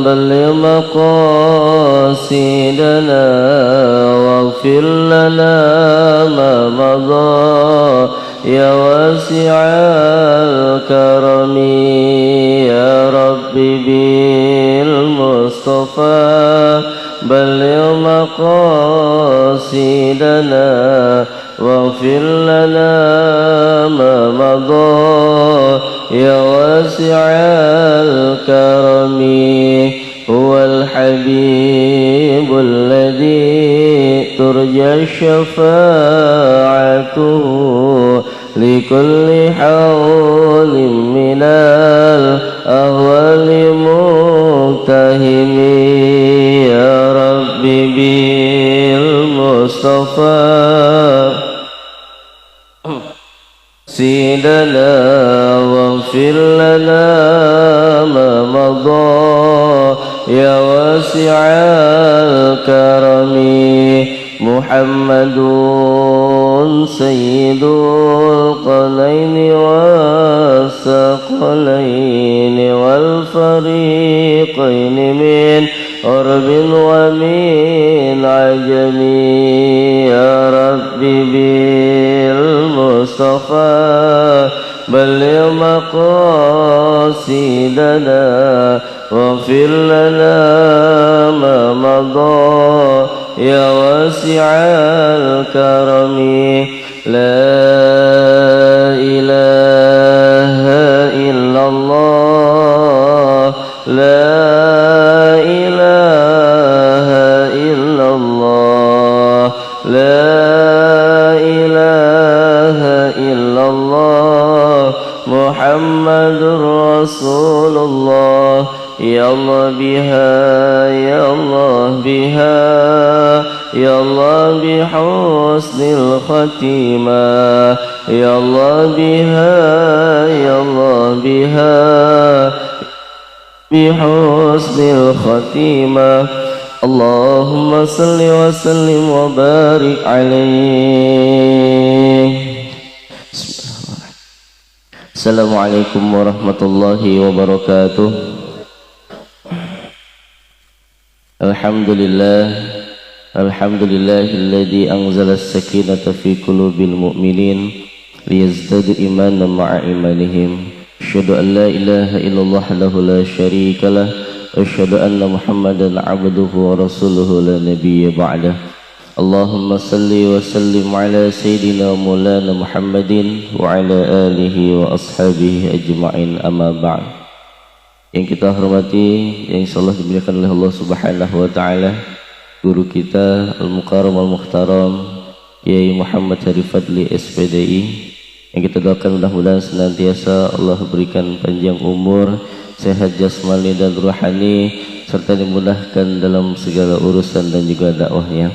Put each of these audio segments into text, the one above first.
بلغ مقاصدنا واغفر لنا ما مضى يا واسع الكرم يا رب بالمصطفى بلغ مقاصدنا واغفر لنا ما مضى يا واسع الكرم هو الحبيب الذي ترجى شفاعته لكل حول من الأهوال مقتحم يا رب بالمصطفى سيدنا واغفر لنا ما مضى يا واسع الكرم محمد سيد القلين والثقلين والفريقين من عرب ومن عجم يا رب بالمصطفى بلغ مقاصدنا واغفر لنا ما مضى يا واسع الكرم لا إله إلا الله لا إله إلا الله لا إله إلا الله محمد رسول الله يا الله بها يا الله بها يا الله بحسن الختيمة يا الله بها يا الله بها بحسن الختيمة اللهم صل وسلم وبارك عليه. Assalamualaikum warahmatullahi wabarakatuh. Alhamdulillahilladzi anzala as-sakinata fi qulubil mu'minin liyazdadu imanan ma'a imanihim. Asyhadu an la ilaha illallah wahdahu la syarikalah wa asyhadu anna Muhammadan 'abduhu wa rasuluhu la nabiyya ba'dah. Allahumma salli wa sallim ala sayyidina maulana Muhammadin wa ala alihi wa ashabihi ajma'in, amma ba'd. Yang kita hormati, yang insyaallah dimuliakan oleh Allah Subhanahu wa taala, guru kita Al-Mukarram Al-Muhtaram Yai Muhammad Syarif Fadli SPDI, yang kita doakan mudah-mudahan senantiasa Allah berikan panjang umur, sehat jasmani dan rohani, serta dimudahkan dalam segala urusan dan juga dakwahnya.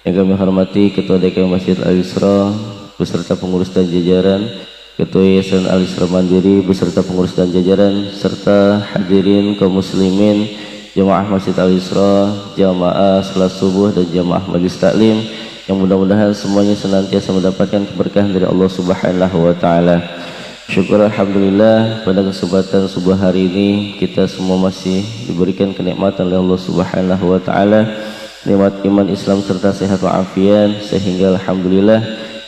Yang kami hormati Ketua DKM Masjid Al-Isra beserta pengurus dan jajaran, Ketua Yayasan Al-Isra Mandiri beserta pengurus dan jajaran, serta hadirin kaum muslimin, jamaah Masjid Al-Isra, jamaah salat subuh dan jamaah majelis taklim, yang mudah-mudahan semuanya senantiasa mendapatkan keberkahan dari Allah Subhanahu wa taala. Syukur alhamdulillah, pada kesempatan subuh hari ini kita semua masih diberikan kenikmatan oleh Allah Subhanahu wa taala, nikmat iman Islam serta sehat walafiat, sehingga alhamdulillah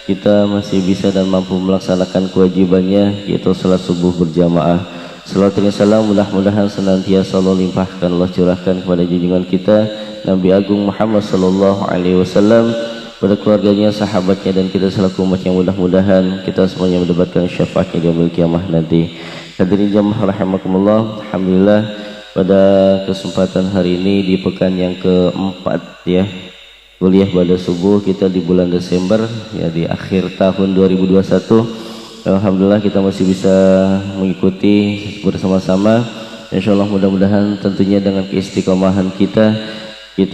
kita masih bisa dan mampu melaksanakan kewajibannya, yaitu salat subuh berjamaah. Salawat dan salam mudah-mudahan senantiasa Allah limpahkan, Allah curahkan kepada junjungan kita Nabi Agung Muhammad sallallahu alaihi wasallam, pada keluarganya, sahabatnya, dan kita selaku umat yang mudah-mudahan kita semuanya mendapatkan syafaatnya di yaumil kiamah nanti. Hadirin jamaah rahimakumullah, alhamdulillah pada kesempatan hari ini di pekan yang keempat ya, kuliah pada subuh kita di bulan Desember ya, di akhir tahun 2021. Alhamdulillah kita masih bisa mengikuti bersama-sama. Insyaallah mudah-mudahan tentunya dengan keistiqomahan kita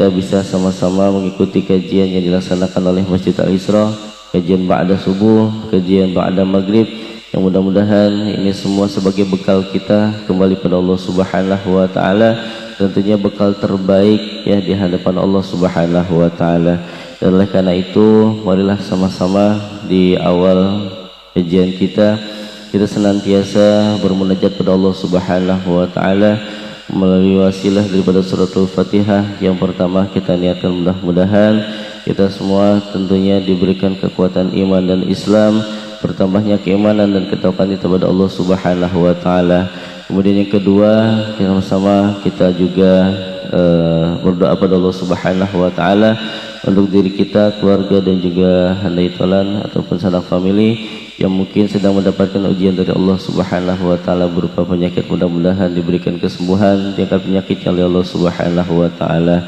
bisa sama-sama mengikuti kajian yang dilaksanakan oleh Masjid Al-Isra, kajian ba'da subuh, kajian ba'da maghrib, yang mudah-mudahan ini semua sebagai bekal kita kembali pada Allah Subhanahu wa taala, tentunya bekal terbaik ya di hadapan Allah Subhanahu wa taala. Dan oleh karena itu marilah sama-sama di awal kajian kita senantiasa bermunajat pada Allah Subhanahu wa taala melalui wasilah daripada suratul Fatihah. Yang pertama kita niatkan mudah-mudahan kita semua tentunya diberikan kekuatan iman dan Islam, bertambahnya keimanan dan ketakwaan kita kepada Allah Subhanahu wa taala. Kemudian yang kedua, sama-sama kita juga berdoa pada Allah Subhanahu wa taala untuk diri kita, keluarga dan juga handai tolan ataupun sanak famili yang mungkin sedang mendapatkan ujian dari Allah Subhanahu wa taala berupa penyakit, mudah-mudahan diberikan kesembuhan, diangkat penyakitnya oleh Allah Subhanahu wa taala.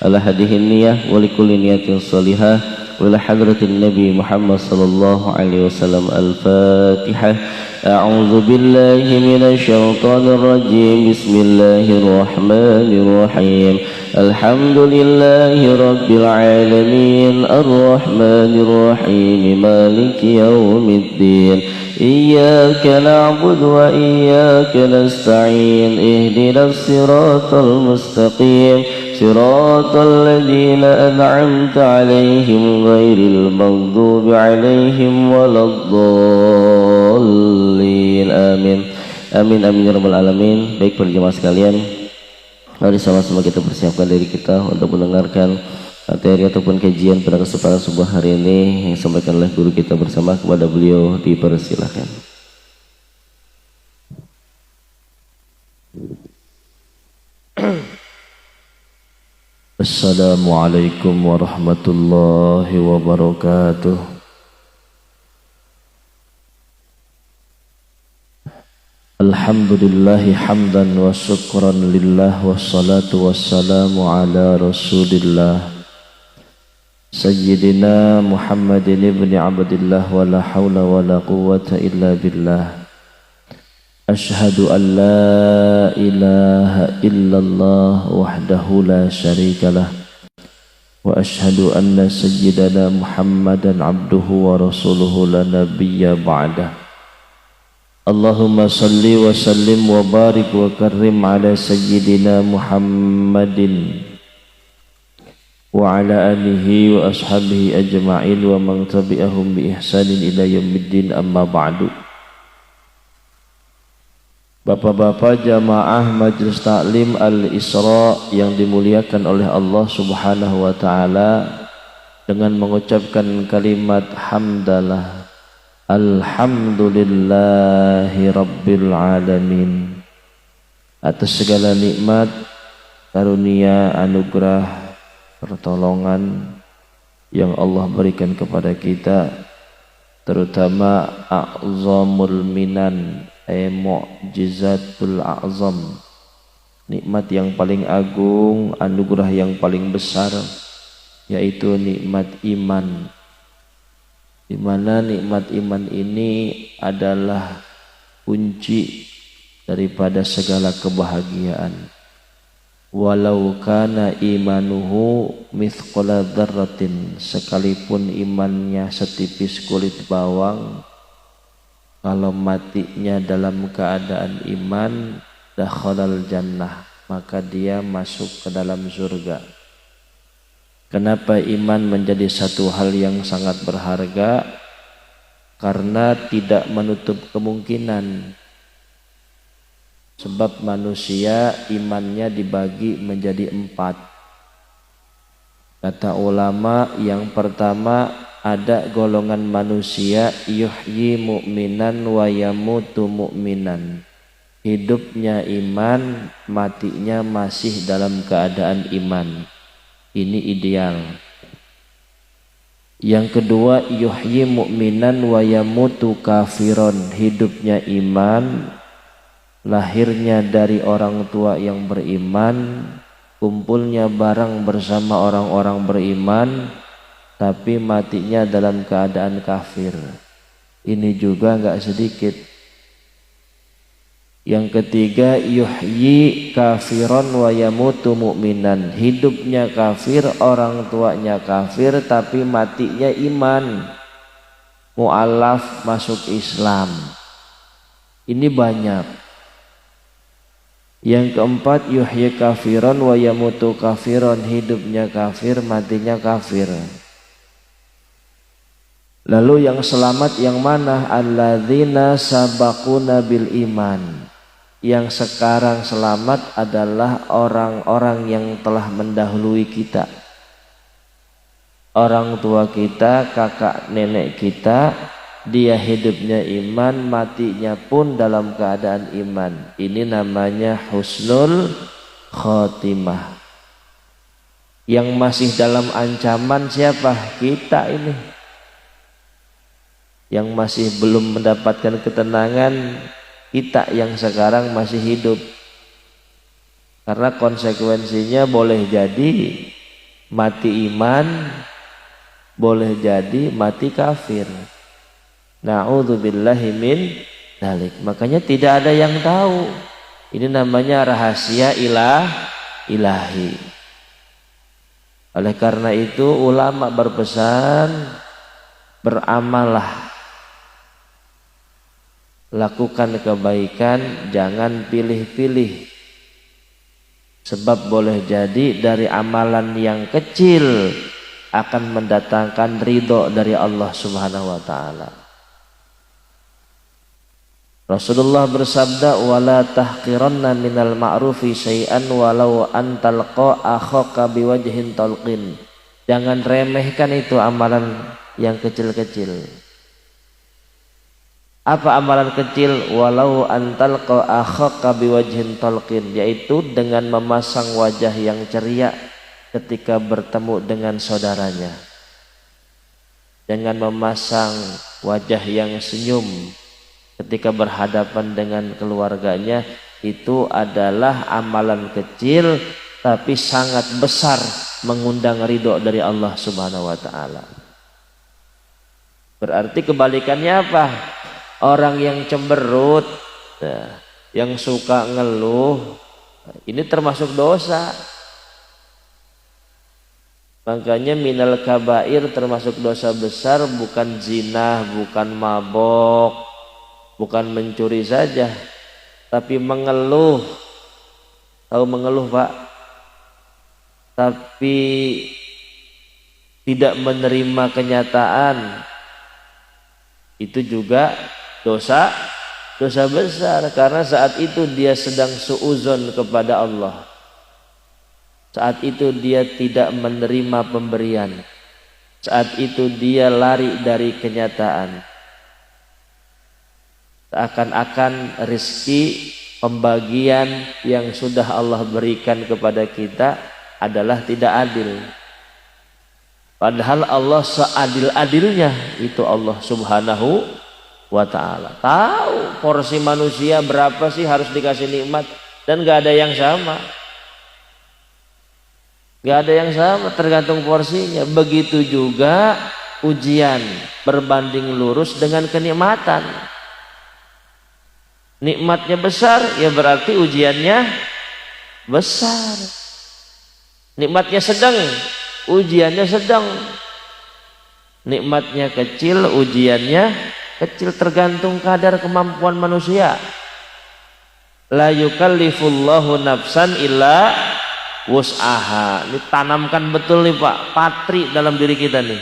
Ala hadihin niyah wa likulli niyatin shalihah wa ila hadratin Nabi Muhammad sallallahu alaihi wasallam. Al-Fatihah. A'udzu billahi minasy syaithanir rajim. Bismillahirrahmanirrahim. Alhamdulillahi rabbil alamin arrahmanir rahim maliki yaumiddin. Iyyaka na'budu wa iyyaka nasta'in. Ihdinas siratal mustaqim. صراط الذين أنعمت عليهم غير المغضوب عليهم ولا الضالين. Amin. Amin amin ya rabbal alamin. Baik para jemaah sekalian, mari sama-sama kita persiapkan diri kita untuk mendengarkan materi ataupun kajian pada kesempatan subuh hari ini yang disampaikan oleh guru kita bersama. Kepada beliau dipersilakan. Assalamualaikum warahmatullahi wabarakatuh. Alhamdulillahi hamdan wa syukran lillah wassalatu wassalamu ala rasulillah Sayyidina Muhammadin ibni abdillah wa la hawla wa la quwwata illa billah. Ashhadu an la ilaha illallah wahdahu la syarikalah wa ashhadu anna sayyidana Muhammadan abduhu wa rasuluhu la nabiyya ba'dah. Allahumma salli wa sallim wa barik wa karrim ala sayyidina Muhammadin wa ala alihi wa ashabihi ajma'in wa man tabi'ahum bi ihsanin ila yaumiddin, amma ba'du. Bapak-bapak jamaah Majelis Taklim Al-Isra yang dimuliakan oleh Allah Subhanahu wa taala, dengan mengucapkan kalimat hamdalah, alhamdulillahi rabbil alamin, atas segala nikmat, karunia, anugerah, pertolongan yang Allah berikan kepada kita, terutama a'zamul minan, mu'jizatul a'zam, nikmat yang paling agung, anugerah yang paling besar, yaitu nikmat iman, di mana nikmat iman ini adalah kunci daripada segala kebahagiaan. Walau kana imanuhu mithqala dzarratin, sekalipun imannya setipis kulit bawang, kalau matinya dalam keadaan iman, dakhalal jannah, maka dia masuk ke dalam surga. Kenapa iman menjadi satu hal yang sangat berharga? Karena tidak menutup kemungkinan. Sebab manusia imannya dibagi menjadi 4. Kata ulama, yang pertama, ada golongan manusia yuhyi mu'minan wa yamutu mu'minan, hidupnya iman, matinya masih dalam keadaan iman. Ini ideal. Yang kedua, yuhyi mu'minan wa yamutu kafiron, hidupnya iman, lahirnya dari orang tua yang beriman, kumpulnya bareng bersama orang-orang beriman, tapi matinya dalam keadaan kafir. Ini juga enggak sedikit. Yang ketiga, yuhyi kafiron wa yamutu mu'minan, hidupnya kafir, orang tuanya kafir, tapi matinya iman, mu'alaf, masuk Islam. Ini banyak. Yang keempat, yuhyi kafiran wa yamutu kafiran, hidupnya kafir, matinya kafir. Lalu yang selamat yang mana? Alladzina sabaquna bil iman. Yang sekarang selamat adalah orang-orang yang telah mendahului kita. Orang tua kita, kakak nenek kita, dia hidupnya iman, matinya pun dalam keadaan iman. Ini namanya husnul khotimah. Yang masih dalam ancaman siapa? Kita ini. Yang masih belum mendapatkan ketenangan, kita yang sekarang masih hidup. Karena konsekuensinya boleh jadi mati iman, boleh jadi mati kafir. Na'udzubillahi min dzalik. Makanya tidak ada yang tahu. Ini namanya rahasia ilahi. Oleh karena itu ulama berpesan, beramallah, lakukan kebaikan, jangan pilih-pilih. Sebab boleh jadi dari amalan yang kecil akan mendatangkan ridho dari Allah Subhanahu wa ta'ala. Rasulullah bersabda, wala tahqiranna minal ma'rufi syai'an walau antalqa akhaka biwajhin talqin. Jangan remehkan itu amalan yang kecil-kecil. Apa amalan kecil? Walau antalqa akhaka biwajhin talqin, yaitu dengan memasang wajah yang ceria ketika bertemu dengan saudaranya, dengan memasang wajah yang senyum ketika berhadapan dengan keluarganya. Itu adalah amalan kecil tapi sangat besar, mengundang ridho dari Allah Subhanahu wa ta'ala. Berarti kebalikannya apa? Orang yang cemberut, yang suka ngeluh, ini termasuk dosa. Makanya minal kabair, termasuk dosa besar, bukan zina, bukan mabok, bukan mencuri saja, tapi mengeluh. Tahu mengeluh, Pak? Tapi tidak menerima kenyataan, itu juga dosa besar. Karena saat itu dia sedang suuzon kepada Allah. Saat itu dia tidak menerima pemberian. Saat itu dia lari dari kenyataan. Seakan-akan rezeki pembagian yang sudah Allah berikan kepada kita adalah tidak adil. Padahal Allah seadil-adilnya, itu Allah Subhanahu wa ta'ala. Tahu porsi manusia berapa sih harus dikasih nikmat, dan gak ada yang sama. Gak ada yang sama, tergantung porsinya. Begitu juga ujian berbanding lurus dengan kenikmatan. Nikmatnya besar, ya berarti ujiannya besar. Nikmatnya sedang, ujiannya sedang. Nikmatnya kecil, ujiannya kecil, tergantung kadar kemampuan manusia. La yukallifullahu nafsan illa wus'aha. Ini tanamkan betul nih Pak, patri dalam diri kita nih.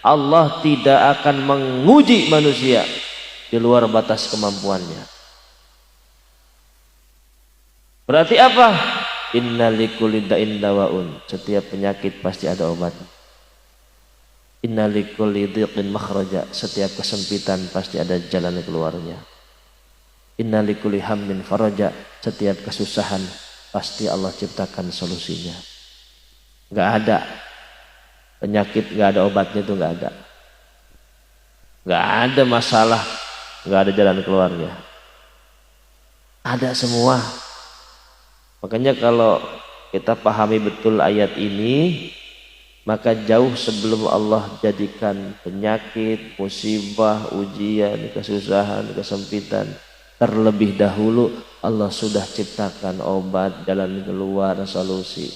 Allah tidak akan menguji manusia di luar batas kemampuannya. Berarti apa? Inna likulli da'in dawaun. Setiap penyakit pasti ada obat. Inna likulli dhiqin makhraja. Setiap kesempitan pasti ada jalan keluarnya. Inna likulli hammin faraja. Setiap kesusahan pasti Allah ciptakan solusinya. Gak ada penyakit gak ada obatnya, itu gak ada. Gak ada masalah gak ada jalan keluarnya. Ada semua. Makanya kalau kita pahami betul ayat ini, maka jauh sebelum Allah jadikan penyakit, musibah, ujian, kesusahan, kesempitan, terlebih dahulu Allah sudah ciptakan obat, jalan keluar, solusi.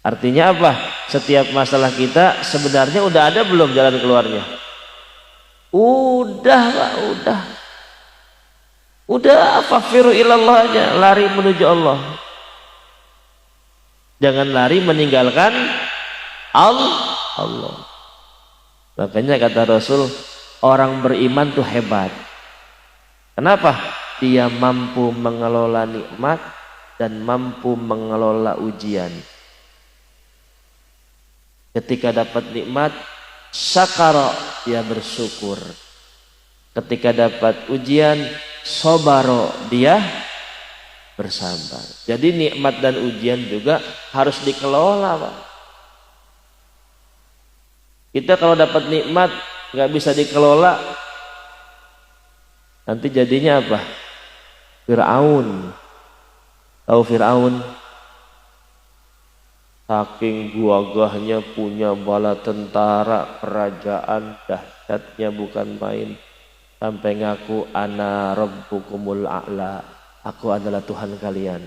Artinya apa? Setiap masalah kita sebenarnya udah ada belum jalan keluarnya? Udah Pak, udah. Udah fafiru ilallah aja, lari menuju Allah. Jangan lari meninggalkan Allah. Makanya kata Rasul, orang beriman tuh hebat. Kenapa? Dia mampu mengelola nikmat dan mampu mengelola ujian. Ketika dapat nikmat, syakara, dia bersyukur. Ketika dapat ujian, sobaro, dia bersabar. Jadi nikmat dan ujian juga harus dikelola, Pak. Kita kalau dapat nikmat nggak bisa dikelola, nanti jadinya apa? Fir'aun. Tahu Fir'aun? Saking gagahnya, punya bala tentara, kerajaan, dahsyatnya bukan main. Sampai ngaku ana rabbukumul a'la, aku adalah Tuhan kalian.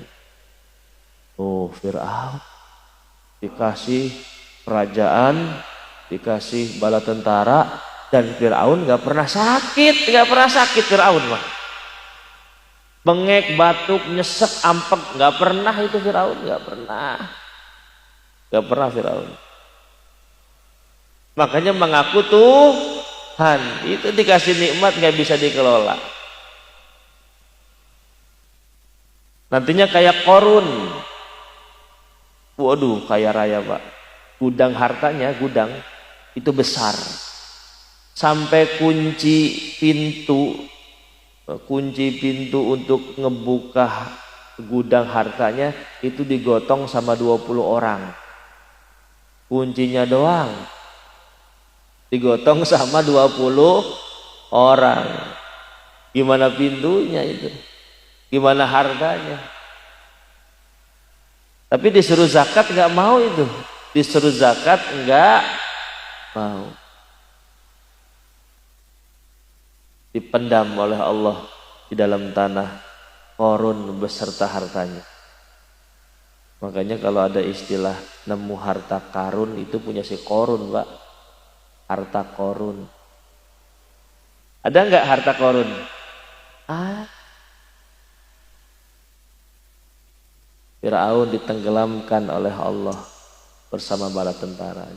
Oh, Fir'aun dikasih kerajaan, dikasih bala tentara, dan Fir'aun nggak pernah sakit Fir'aun mah. Bengek, batuk, nyesek, ampek, nggak pernah itu Fir'aun, nggak pernah Fir'aun. Makanya mengaku Tuhan itu dikasih nikmat nggak bisa dikelola. Nantinya kayak Korun. Waduh, kaya raya, Pak. Gudang hartanya, gudang itu besar. Sampai kunci pintu untuk ngebuka gudang hartanya itu digotong sama 20 orang. Kuncinya doang digotong sama 20 orang. Gimana pintunya itu? Gimana harganya? Tapi disuruh zakat nggak mau itu. Disuruh zakat nggak mau. Dipendam oleh Allah di dalam tanah Korun beserta hartanya. Makanya kalau ada istilah nemu harta karun, itu punya si Korun, Pak. Harta Korun. Ada nggak harta Korun? Fir'aun ditenggelamkan oleh Allah bersama bala tentara.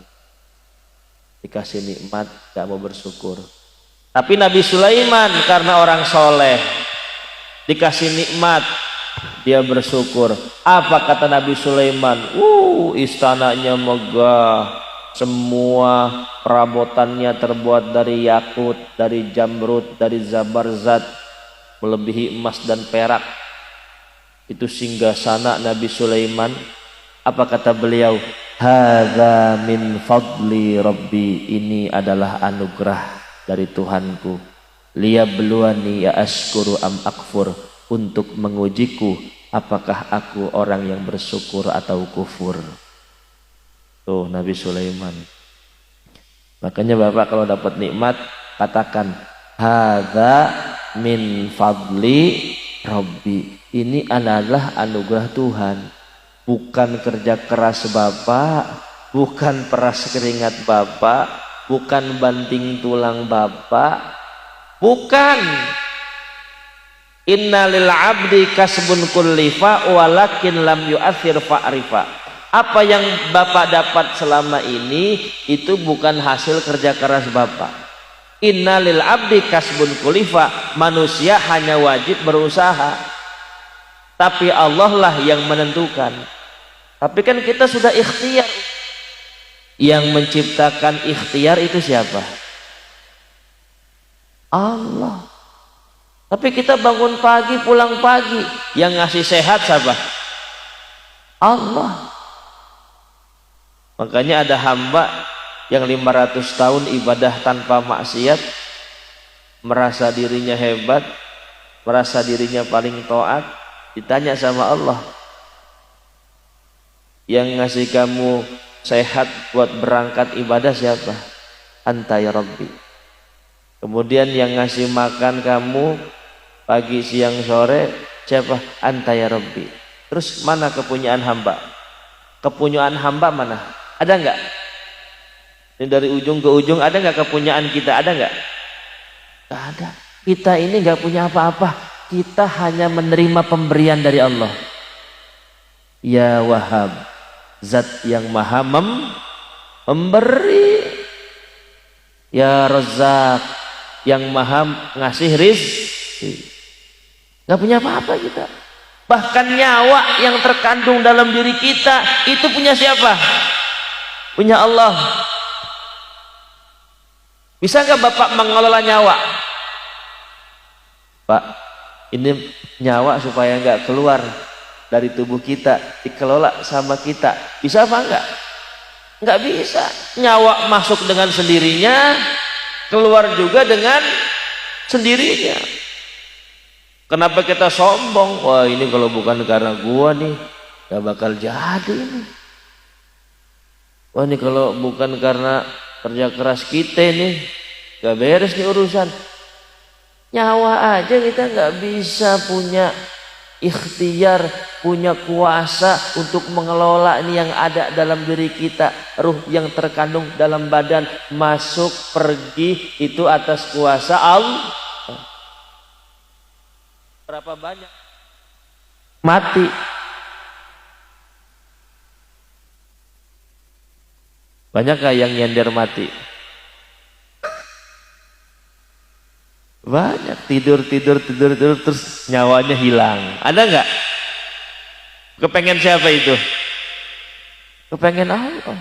Dikasih nikmat, gak mau bersyukur. Tapi Nabi Sulaiman karena orang soleh, dikasih nikmat, dia bersyukur. Apa kata Nabi Sulaiman? Istananya megah, semua perabotannya terbuat dari yakut, dari jamrud, dari zabarzat, melebihi emas dan perak. Itu singgasana Nabi Sulaiman. Apa kata beliau? Hadza min fadli Rabbi, ini adalah anugerah dari Tuhanku. Liyabluwani ya ashkuru am akfur, untuk mengujiku apakah aku orang yang bersyukur atau kufur. Tuh Nabi Sulaiman. Makanya Bapak kalau dapat nikmat katakan hadza min fadli Rabbi, ini adalah anugerah Tuhan. Bukan kerja keras Bapak, bukan peras keringat Bapak, bukan banting tulang Bapak, bukan. Inna lil abdi kasbun kullifa walakin lam yu'athir fa'rifa. Apa yang Bapak dapat selama ini itu bukan hasil kerja keras Bapak. Inna lil abdi kasbun kullifa, manusia hanya wajib berusaha, tapi Allah lah yang menentukan. Tapi kan kita sudah ikhtiar. Yang menciptakan ikhtiar itu siapa? Allah. Tapi kita bangun pagi, pulang pagi, yang ngasih sehat siapa? Allah. Makanya ada hamba yang 500 tahun ibadah tanpa maksiat, merasa dirinya hebat, merasa dirinya paling taat. Ditanya sama Allah, yang ngasih kamu sehat buat berangkat ibadah siapa? Anta ya Rabbi. Kemudian yang ngasih makan kamu pagi, siang, sore siapa? Anta ya Rabbi. Terus mana kepunyaan hamba? Kepunyaan hamba mana? Ada enggak? Ini dari ujung ke ujung ada enggak kepunyaan kita? Ada enggak? Enggak ada. Kita ini enggak punya apa-apa. kita hanya menerima pemberian dari Allah. Ya Wahhab, zat yang maha memberi. Ya Razzaq, yang maha ngasih rizki. Gak punya apa-apa kita. Bahkan nyawa yang terkandung dalam diri kita itu punya siapa? Punya Allah. Bisa gak Bapak mengelola nyawa? Pak, ini nyawa supaya gak keluar dari tubuh kita, dikelola sama kita. Bisa apa enggak? Enggak bisa. Nyawa masuk dengan sendirinya, keluar juga dengan sendirinya. Kenapa kita sombong? Wah, ini kalau bukan karena gua nih gak bakal jadi ini. Wah, ini kalau bukan karena kerja keras kita nih gak beres nih urusan. Nyawa aja kita gak bisa punya ikhtiar, punya kuasa untuk mengelola ini yang ada dalam diri kita. Ruh yang terkandung dalam badan masuk pergi itu atas kuasa Allah. Berapa banyak mati? Banyakkah yang nyender mati? Banyak. Tidur terus nyawanya hilang. Ada nggak? Kepengen siapa itu? Kepengen Allah.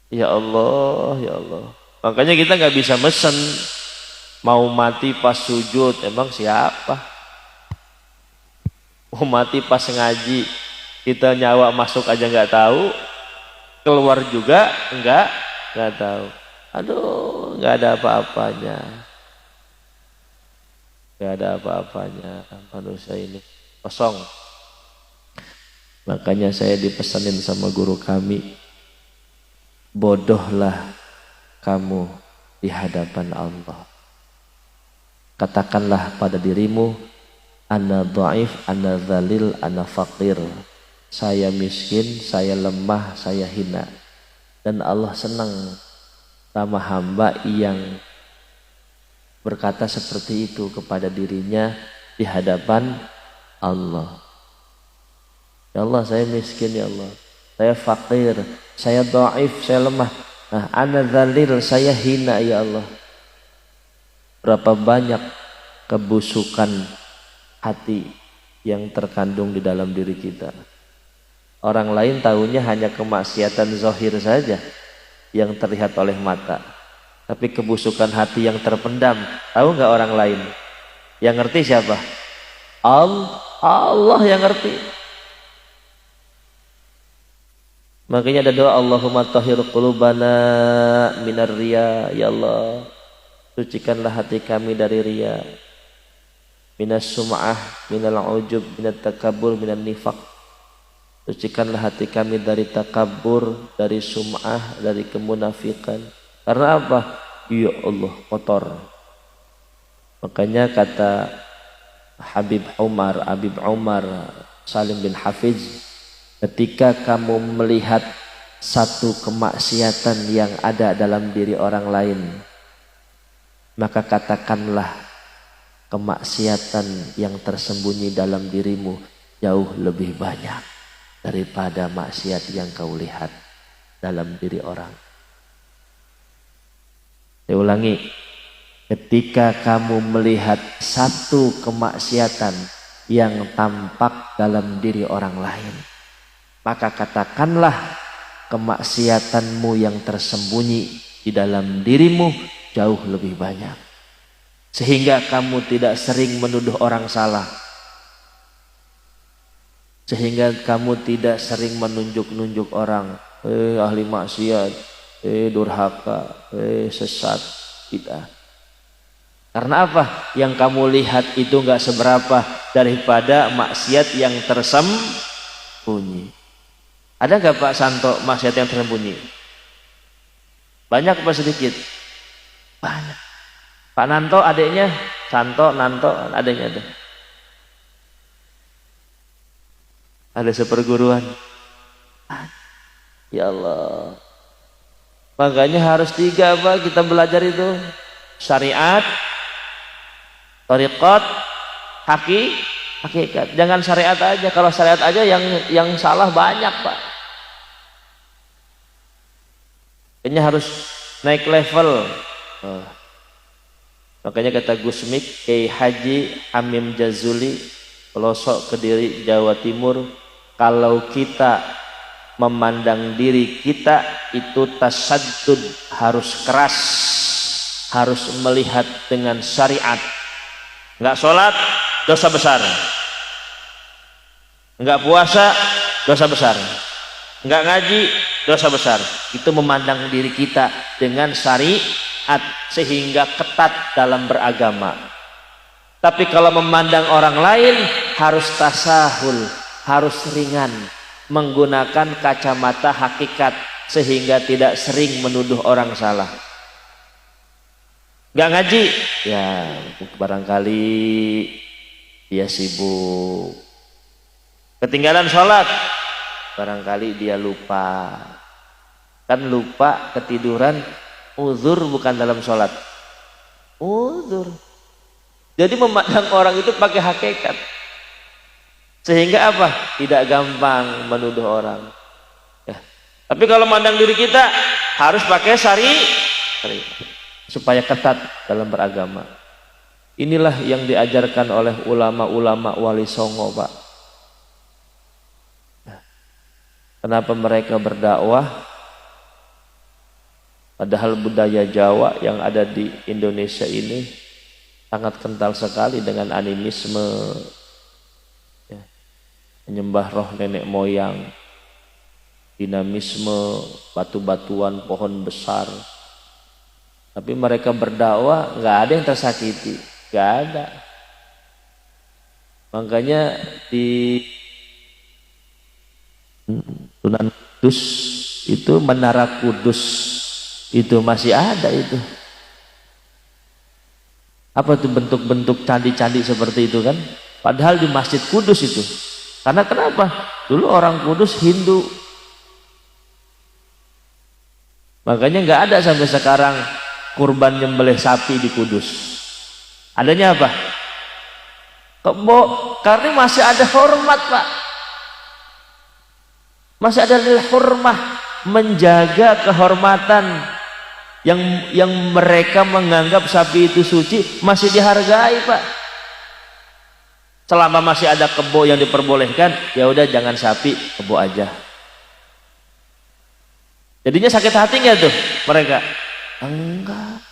Ya Allah, ya Allah. Makanya kita nggak bisa mesen mau mati pas sujud. Emang siapa? Mau mati pas ngaji, kita nyawa masuk aja nggak tahu, keluar juga nggak tahu. Aduh, nggak ada apa-apanya. Nggak ada apa-apanya manusia ini, kosong. Makanya saya dipesanin sama guru kami, bodohlah kamu di hadapan Allah. Katakanlah pada dirimu, ana dhaif, ana dzalil, ana faqir. Saya miskin, saya lemah, saya hina. Dan Allah senang sama hamba yang berkata seperti itu kepada dirinya di hadapan Allah. Ya Allah, saya miskin ya Allah. Saya faqir, saya dhaif, saya lemah. Nah, ana dzalil, saya hina ya Allah. Berapa banyak kebusukan hati yang terkandung di dalam diri kita. Orang lain tahunya hanya kemaksiatan zahir saja yang terlihat oleh mata. Tapi kebusukan hati yang terpendam, tahu nggak orang lain? Yang ngerti siapa? Allah yang ngerti. Makanya ada doa, Allahumma tahhir qulubana minar riya. Ya Allah, sucikanlah hati kami dari riya, minas sum'ah, minal ujub, minat takabur, minan nifaq. Sucikanlah hati kami dari takabur, dari sum'ah, dari kemunafikan. Karena apa? Ya Allah, kotor. Makanya kata Habib Umar Salim bin Hafiz, ketika kamu melihat satu kemaksiatan yang ada dalam diri orang lain, maka katakanlah kemaksiatan yang tersembunyi dalam dirimu jauh lebih banyak daripada maksiat yang kau lihat dalam diri orang. Saya ulangi, ketika kamu melihat satu kemaksiatan yang tampak dalam diri orang lain, maka katakanlah kemaksiatanmu yang tersembunyi di dalam dirimu jauh lebih banyak, sehingga kamu tidak sering menuduh orang salah, sehingga kamu tidak sering menunjuk-nunjuk orang, ahli maksiat, durhaka, sesat, bid'ah. Karena apa? Yang kamu lihat itu enggak seberapa daripada maksiat yang tersembunyi. Ada enggak Pak Santo maksiat yang tersembunyi? Banyak apa sedikit? Banyak. Pak Nanto adiknya, Santo, Nanto adiknya ada. Ada seperguruan. Ya Allah. Makanya harus 3 Pak kita belajar itu. Syariat, Thariqat, hakikat. Jangan syariat aja. Kalau syariat aja yang salah banyak, Pak. Kayaknya harus naik level. Makanya kata Gus Mik, Kiai Haji Hamim Jazuli, pelosok Kediri, Jawa Timur, kalau kita memandang diri kita itu tasaddud, harus keras, harus melihat dengan syariat. Enggak sholat, dosa besar. Enggak puasa, dosa besar. Enggak ngaji, dosa besar. Itu memandang diri kita dengan syariat, sehingga ketat dalam beragama. Tapi kalau memandang orang lain, harus tasahul, harus ringan, menggunakan kacamata hakikat, sehingga tidak sering menuduh orang salah. Enggak ngaji, ya barangkali dia sibuk. Ketinggalan sholat, barangkali dia lupa. Kan lupa, ketiduran, uzur bukan dalam sholat. Uzur. Jadi memandang orang itu pakai hakikat. Sehingga apa? Tidak gampang menuduh orang. Ya. Tapi kalau memandang diri kita, harus pakai syariat. Supaya ketat dalam beragama. Inilah yang diajarkan oleh ulama-ulama Wali Songo, Pak. Kenapa mereka berdakwah? Padahal budaya Jawa yang ada di Indonesia ini sangat kental sekali dengan animisme, ya, menyembah roh nenek moyang, dinamisme, batu-batuan, pohon besar. Tapi mereka berdakwah, nggak ada yang tersakiti, nggak ada. Makanya di Sunan Kudus itu, Menara Kudus itu masih ada itu. Apa itu bentuk-bentuk candi-candi seperti itu kan? Padahal di Masjid Kudus itu. Karena kenapa? Dulu orang Kudus Hindu. Makanya nggak ada sampai sekarang kurban nyembelih sapi di Kudus. Adanya apa? Kebo, karena masih ada hormat, Pak. Masih ada nilai hormat, menjaga kehormatan yang mereka menganggap sapi itu suci, masih dihargai, Pak. Selama masih ada kebo yang diperbolehkan, ya udah jangan sapi, kebo aja. Jadinya sakit hati nggak tuh mereka? Enggak.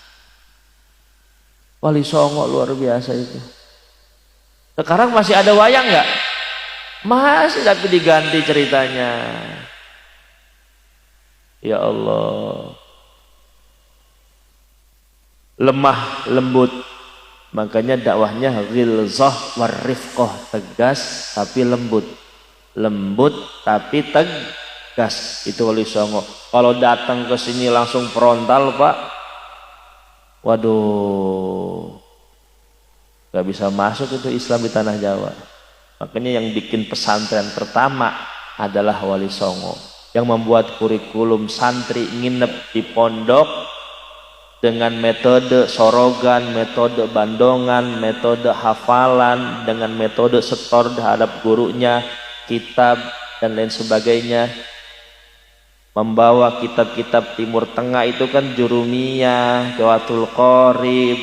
Wali Songo luar biasa itu. Sekarang masih ada wayang nggak? Masih, tapi diganti ceritanya. Ya Allah. Lemah lembut. Makanya dakwahnya ghilzah warifqah, tegas tapi lembut. Lembut tapi tegas. Itu Wali Songo. Kalau datang ke sini langsung frontal, Pak. Waduh. Gak bisa masuk itu Islam di tanah Jawa. Makanya yang bikin pesantren pertama adalah Wali Songo, yang membuat kurikulum santri nginep di pondok dengan metode sorogan, metode bandongan, metode hafalan, dengan metode setor terhadap gurunya, kitab dan lain sebagainya. Membawa kitab-kitab Timur Tengah itu kan Jurumiyah, Jawatul Qorib,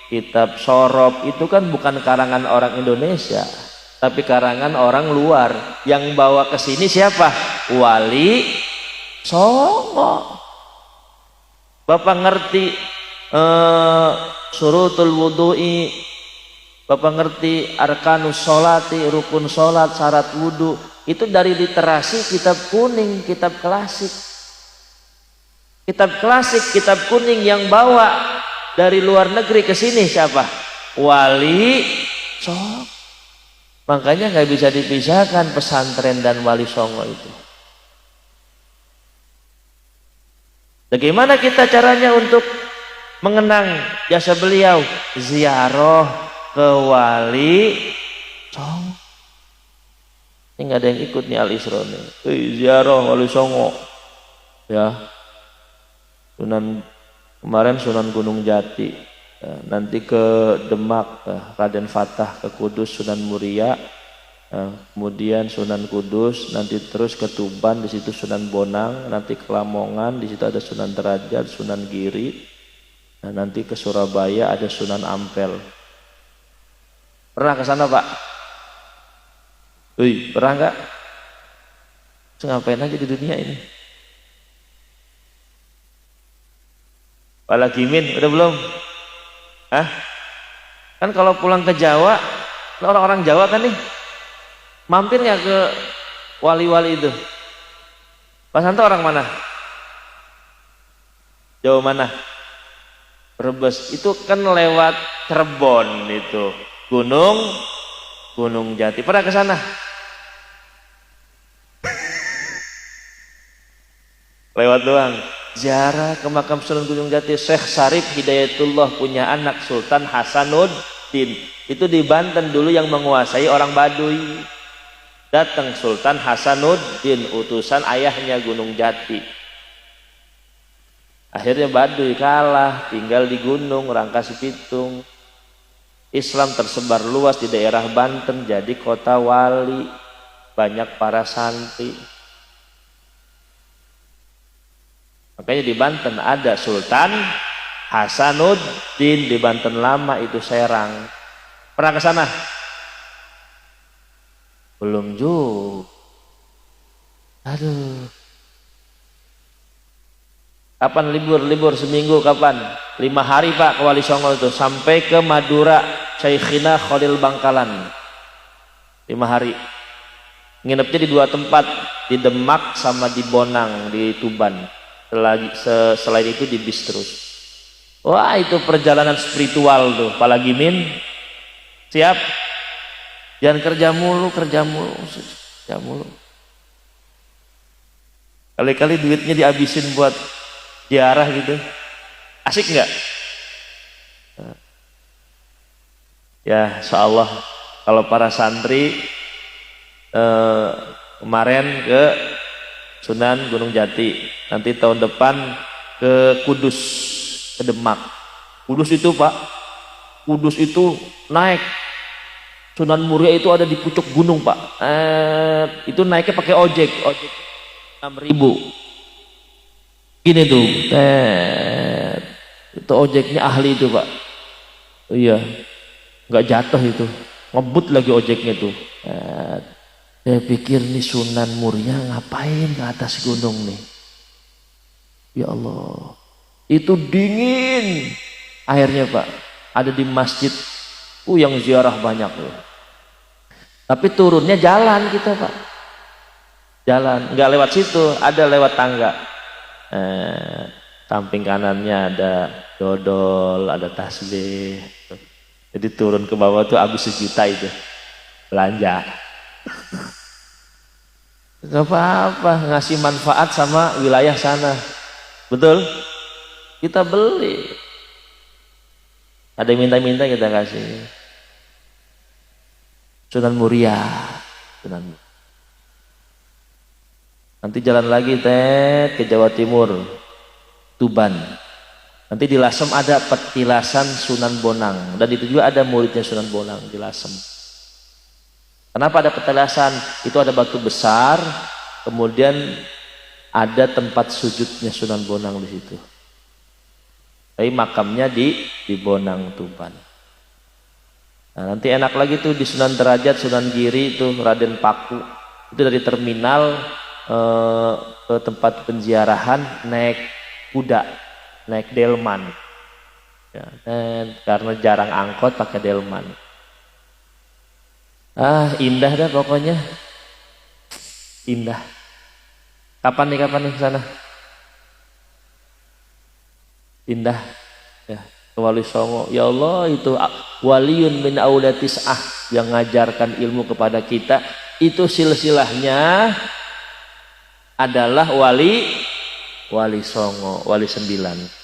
kitab Sorob, itu kan bukan karangan orang Indonesia, tapi karangan orang luar. Yang bawa ke sini siapa? Wali Songo. Bapak ngerti surutul wudu'i, Bapak ngerti arkanus sholati, rukun sholat, syarat wudu, itu dari literasi kitab kuning, kitab klasik. Kitab klasik, kitab kuning yang bawa dari luar negeri ke sini siapa? Wali Songo. Makanya nggak bisa dipisahkan pesantren dan Wali Songo itu. Bagaimana kita caranya untuk mengenang jasa beliau? Ziarah ke Wali Songo. Ini nggak ada yang ikut nih Al-Isra nih. Ziarah Wali Songo. Ya. Kemarin Sunan Gunung Jati. nanti ke Demak, Raden Fatah, ke Kudus, Sunan Muria, kemudian Sunan Kudus, nanti terus ke Tuban, di situ Sunan Bonang, nanti ke Lamongan, di situ ada Sunan Derajat, Sunan Giri, nanti ke Surabaya ada Sunan Ampel. Pernah ke sana Pak? Wih, pernah nggak? Ngapain aja di dunia ini? Pak Lagimin, udah belum? Hah? Kan kalau pulang ke Jawa, orang-orang Jawa kan nih, mampir nggak ke wali-wali itu? Pak Santo orang mana? Jawa mana? Brebes. Itu kan lewat Cirebon itu. Gunung Jati. Pernah ke sana? Lewat doang. Ziarah ke makam Sunan Gunung Jati. Syekh Sarif Hidayatullah punya anak Sultan Hasanuddin. Itu di Banten dulu yang menguasai orang Baduy. Datang Sultan Hasanuddin, utusan ayahnya Gunung Jati. Akhirnya Baduy kalah, tinggal di gunung Rangkas Pitung. Islam tersebar luas di daerah Banten, jadi kota wali, banyak para santri. Makanya di Banten ada Sultan Hasanuddin, di Banten lama itu Serang. Pernah ke sana? Belum juga. Aduh. Kapan libur seminggu kapan? 5 hari Pak ke Wali Songo itu, sampai ke Madura Syekhina Khalil Bangkalan. 5 hari. Nginepnya di 2 tempat, di Demak sama di Bonang di Tuban. Selain itu di bis terus. Wah, itu perjalanan spiritual tuh, apalagi Min. Siap? Jangan kerja mulu. Kali-kali duitnya dihabisin buat ziarah gitu. Asik nggak? Ya, insyaallah kalau para santri kemarin ke Sunan Gunung Jati, nanti tahun depan ke Kudus, ke Demak. Kudus itu Pak, Kudus itu naik, Sunan Muria itu ada di pucuk gunung Pak. Itu naiknya pakai ojek 6.000. Gini tuh, itu ojeknya ahli itu Pak. Oh iya, nggak jatuh itu, ngebut lagi ojeknya tuh. Saya pikir nih Sunan Muria ngapain ke atas gunung nih? Ya Allah, itu dingin airnya Pak. Ada di masjid, yang ziarah banyak loh. Tapi turunnya jalan kita Pak. Jalan, nggak lewat situ, ada lewat tangga. Samping kanannya ada dodol, ada tasbih. Jadi turun ke bawah tuh habis 1 juta itu belanja. Gak apa-apa, ngasih manfaat sama wilayah sana. Betul? Kita beli. Ada yang minta-minta kita kasih. Sunan Muria. Nanti jalan lagi ke Jawa Timur, Tuban. Nanti di Lasem ada petilasan Sunan Bonang, dan itu juga ada muridnya Sunan Bonang di Lasem. Kenapa ada petilasan? Itu ada batu besar, kemudian ada tempat sujudnya Sunan Bonang di situ. Tapi makamnya di Bonang Tuban. Nah, nanti enak lagi tuh di Sunan Derajat, Sunan Giri itu Raden Paku. Itu dari terminal ke tempat penziarahan naik kuda, naik delman. Ya, karena jarang angkot pakai delman. Indah dah pokoknya. Indah. Kapan nih ke sana? Indah. Ya, ke Wali Songo. Ya Allah, itu waliyun min audatis'ah yang ngajarkan ilmu kepada kita. Itu silsilahnya adalah Wali Songo, Wali 9.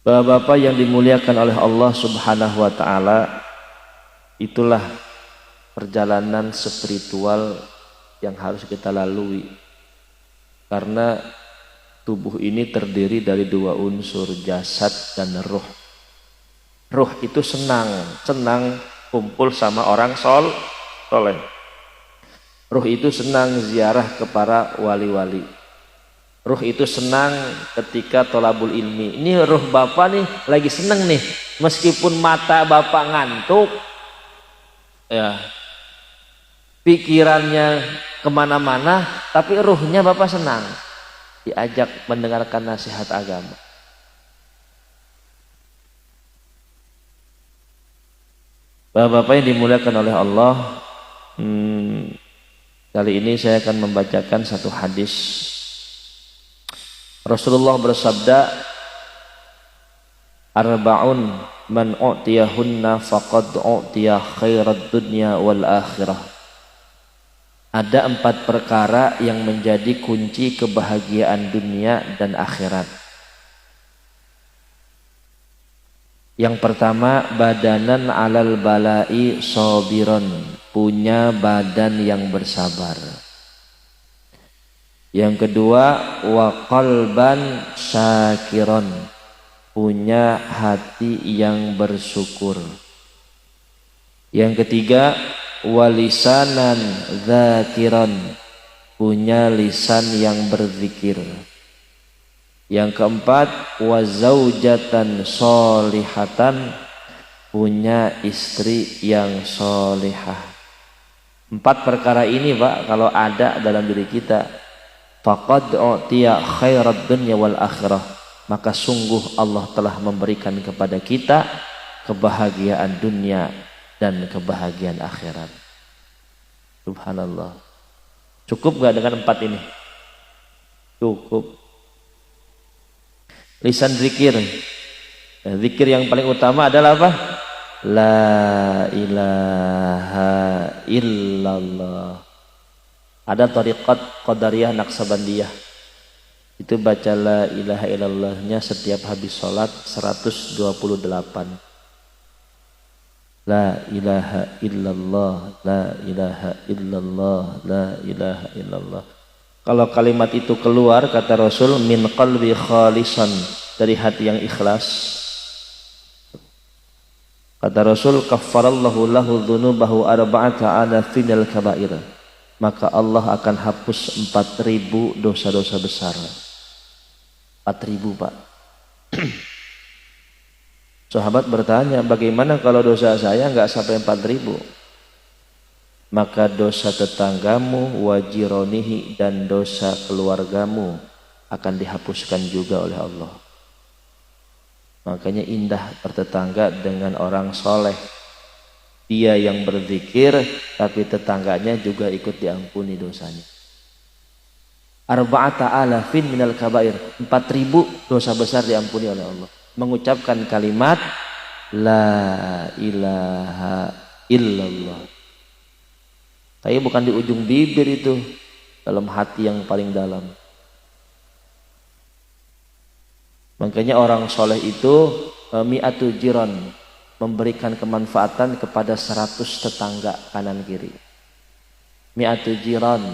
Bapak-bapak yang dimuliakan oleh Allah Subhanahu wa taala, itulah perjalanan spiritual yang harus kita lalui. Karena tubuh ini terdiri dari dua unsur, jasad dan ruh. Ruh itu senang kumpul sama orang soleh. Ruh itu senang ziarah ke para wali-wali. Ruh itu senang ketika tolabul ilmi. Ini ruh bapak nih lagi senang nih, meskipun mata bapak ngantuk, ya pikirannya kemana-mana, tapi ruhnya bapak senang, diajak mendengarkan nasihat agama. Bapak-bapak yang dimuliakan oleh Allah, kali ini saya akan membacakan satu hadis. Rasulullah bersabda, arba'un man u'tiyahunna faqad u'tiya khairat dunya wal akhirah. Ada 4 perkara yang menjadi kunci kebahagiaan dunia dan akhirat. Yang pertama, badanan alal balai sabiron, punya badan yang bersabar. Yang kedua, wa qalban syakiron, punya hati yang bersyukur. Yang ketiga, walisanan dzakiron, punya lisan yang berzikir. Yang keempat, wa zaujatan sholihatan, punya istri yang sholihah. 4 perkara ini Pak, kalau ada dalam diri kita, faqad u'tiya khairat dunya wal akhirah, maka sungguh Allah telah memberikan kepada kita kebahagiaan dunia dan kebahagiaan akhirat. Subhanallah. Cukup gak dengan 4 ini? Cukup. Lisan zikir. Zikir yang paling utama adalah apa? La ilaha illallah. Ada tariqat Qadariyah Naqsabandiyah, itu baca la ilaha illallahnya setiap habis sholat 128. La ilaha illallah, la ilaha illallah, la ilaha illallah. Kalau kalimat itu keluar, kata Rasul, min qalbi khalisan, dari hati yang ikhlas, kata Rasul, kaffarallahu lahu dzunubahu arba'ata alafinal kabair, maka Allah akan hapus 4.000 dosa-dosa besar. 4.000 Pak. Sahabat bertanya, bagaimana kalau dosa saya nggak sampai 4.000? Maka dosa tetanggamu, wajironihi, dan dosa keluargamu akan dihapuskan juga oleh Allah. Makanya indah bertetangga dengan orang soleh. Dia yang berzikir, tapi tetangganya juga ikut diampuni dosanya. Arba'ata alafin minal kabair, 4.000 dosa besar diampuni oleh Allah. Mengucapkan kalimat la ilaha illallah. Tapi bukan di ujung bibir itu, dalam hati yang paling dalam. Makanya orang soleh itu mi'atu jiran, memberikan kemanfaatan kepada 100 tetangga kanan kiri. Mi'atu jiran,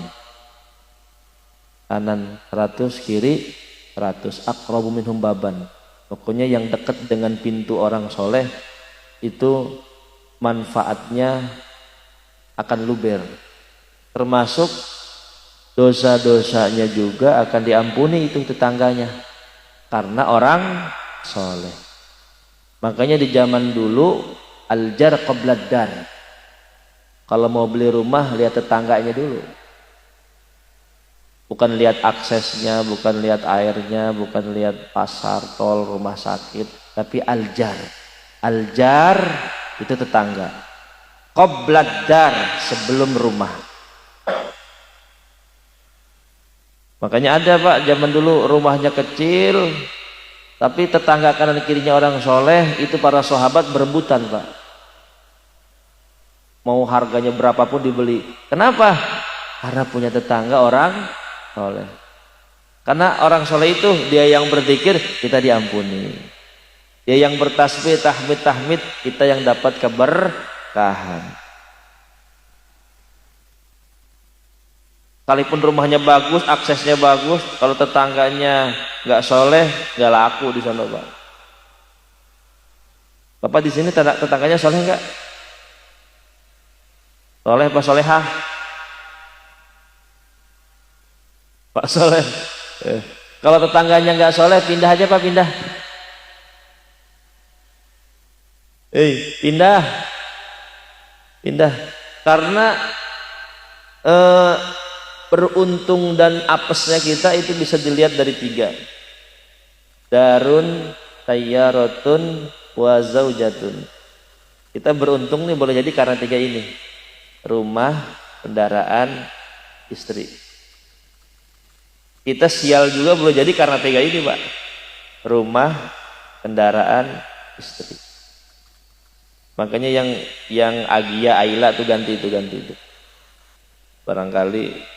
kanan 100, kiri 100. Aqrabu minhum baban, pokoknya yang dekat dengan pintu orang soleh itu manfaatnya akan luber. Termasuk dosa-dosanya juga akan diampuni itu tetangganya, karena orang soleh. Makanya di zaman dulu al-jar qablad dar. Kalau mau beli rumah lihat tetangganya dulu. Bukan lihat aksesnya, bukan lihat airnya, bukan lihat pasar, tol, rumah sakit, tapi al-jar. Al-jar itu tetangga. Qablad dar, sebelum rumah. Makanya ada Pak, zaman dulu rumahnya kecil, tapi tetangga kanan kirinya orang soleh, itu para sahabat berebutan Pak. Mau harganya berapapun dibeli. Kenapa? Karena punya tetangga orang soleh. Karena orang soleh itu, dia yang berzikir, kita diampuni. Dia yang bertasbih, tahmid, kita yang dapat keberkahan. Sekalipun rumahnya bagus, aksesnya bagus, kalau tetangganya nggak soleh, nggak laku di sana, Pak. Bapak di sini tetangganya soleh nggak? Soleh apa solehah? Pak soleh. Kalau tetangganya nggak soleh, pindah aja Pak, pindah. Pindah. Pindah. Karena beruntung dan apesnya kita itu bisa dilihat dari 3. Darun, tayyaratun, wa zaujatun. Kita beruntung nih boleh jadi karena 3 ini. Rumah, kendaraan, istri. Kita sial juga boleh jadi karena 3 ini, Pak. Rumah, kendaraan, istri. Makanya yang Agia, Aila tuh ganti itu. Barangkali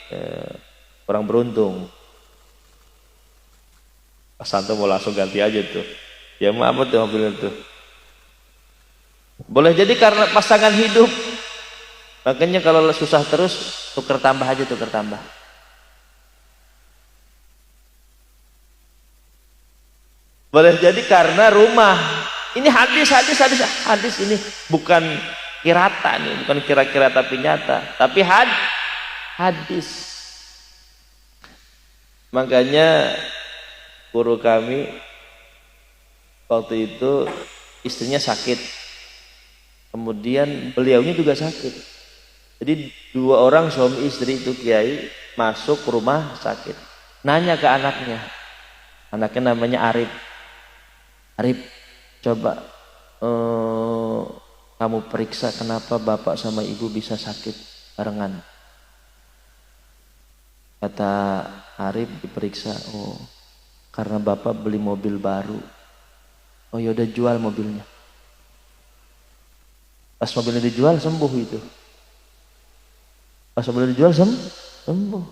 orang beruntung. Pak Santo mau langsung ganti aja tuh. Ya apa tuh mobilnya tuh. Boleh jadi karena pasangan hidup. Makanya kalau susah terus tuker tambah aja, tuker tambah. Boleh jadi karena rumah. Ini hadis ini bukan kirata nih, bukan kira-kira tapi nyata, tapi hadis. Makanya guru kami waktu itu istrinya sakit, kemudian beliaunya juga sakit. Jadi 2 orang suami istri itu kiai masuk ke rumah sakit, nanya ke anaknya namanya Arif, coba kamu periksa kenapa bapak sama ibu bisa sakit barengan. Kata Arif diperiksa, karena bapak beli mobil baru. Oh yaudah jual mobilnya. Pas mobilnya dijual sembuh itu. Pas mobilnya dijual sembuh.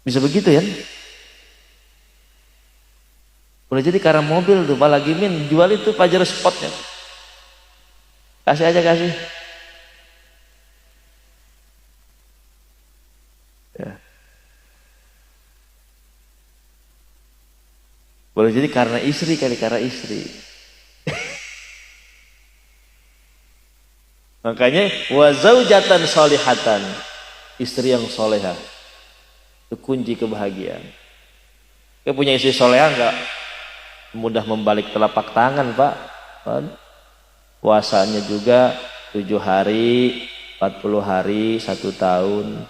Bisa begitu ya? Boleh jadi karena mobil tuh Pak Lagimin jual itu Pajero Spotnya. Kasih aja. Ya. Boleh jadi karena istri karena istri. Makanya wa zaujatan sholihatan, istri yang solehah itu kunci kebahagiaan. Kita punya istri solehah enggak mudah membalik telapak tangan, Pak. Puasanya juga 7 hari, 40 hari, 1 tahun.